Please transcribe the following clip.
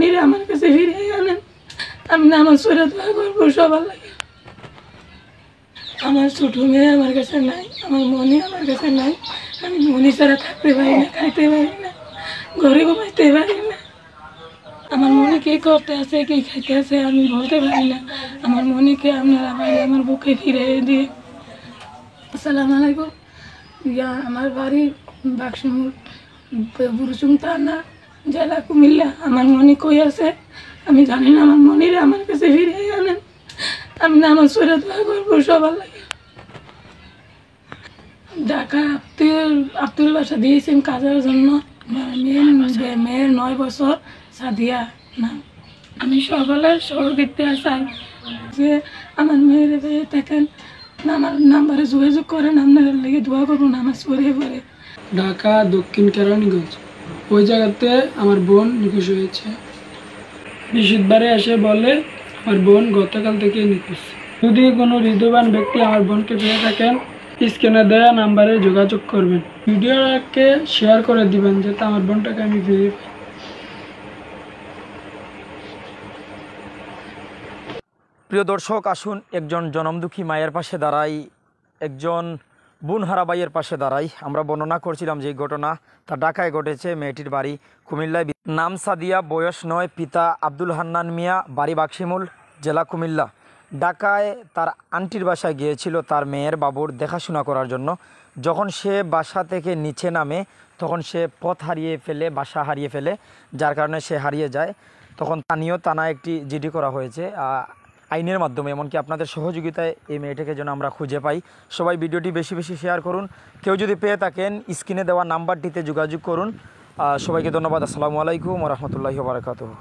মনিরে আমার কাছে ফিরিয়ে আনেন। আমি নামাজ পড়ে দোয়া করবো সবার লাগে। আমার ছোট মেয়ে আমার কাছে নাই, আমার মনি আমার কাছে নাই। আমি মনি ছাড়া থাকতে পারি না, খাইতে পারি না, ঘরে ঘুমাইতে পারি না। আমার মনে কে করতে আছে, কে খাইতে আছে আমি বলতে পারি না। আমার মনিকে আপনারা ভাই আমার বুকে ফিরে দিয়ে। আসসালামু আলাইকুম। আমার বাড়ি বাক্সমুর, বুরুচুং থানা, জেলা কুমিল্লা। আমার মনি কই আছে আমি জানি না। আমার মনিরে আমার কাছে ফিরে আনেন। আমি নামাজ পড়ে দোয়া করবো সবার লাগে। ঢাকা আব্দুল বাসা দিয়েছেন কাজের জন্য। মেয়ের 9 বছর সাদিয়া নাম। আমি সকলের সহযোগিতা চাই যে আমার মেয়ের পেয়ে থাকেন, আমার নাম্বারে যোগাযোগ করেন, আপনার লেগে দোয়া করুন নামাজ পড়ে পড়ে। ঢাকা দক্ষিণ কেরানীগঞ্জ, ওই জায়গাতে আমার বোন নিখোঁজ হয়েছে। বৃহস্পতিবারে এসে বলে আমার বোন গতকাল থেকে নিখোঁজ। যদি কোনো হৃদয়বান ব্যক্তি আমার বোনকে পেয়ে থাকেন, স্ক্রিনে দেওয়া নাম্বারে যোগাযোগ করবেন। ভিডিওটাকে শেয়ার করে দিবেন যাতে আমার বোনটাকে আমি ফিরে পাই। প্রিয় দর্শক, আসুন একজন জনমদুঃখী মায়ের পাশে দাঁড়াই, একজন বোনহারা ভাইয়ের পাশে দাঁড়াই। আমরা বর্ণনা করছিলাম যে ঘটনা তা ঢাকায় ঘটেছে। মেয়েটির বাড়ি কুমিল্লায়, নাম সাদিয়া, বয়স 9, পিতা আব্দুল হান্নান মিয়া, বাড়ি বাক্সিমুল, জেলা কুমিল্লা। ঢাকায় তার আন্টির বাসায় গিয়েছিল তার মেয়ের বাবুর দেখাশোনা করার জন্য। যখন সে বাসা থেকে নিচে নামে তখন সে পথ হারিয়ে ফেলে, বাসা হারিয়ে ফেলে, যার কারণে সে হারিয়ে যায়। তখন স্থানীয় থানায় একটি জিডি করা হয়েছে আইনের মাধ্যমে। এমনকি আপনাদের সহযোগিতায় এই মেয়েটাকে যেন আমরা খুঁজে পাই। সবাই ভিডিওটি বেশি বেশি শেয়ার করুন। কেউ যদি পেয়ে থাকেন স্ক্রিনে দেওয়া নাম্বারটিতে যোগাযোগ করুন। সবাইকে ধন্যবাদ। আসসালামু আলাইকুম ওয়া রাহমাতুল্লাহি ওয়া বারাকাতুহু।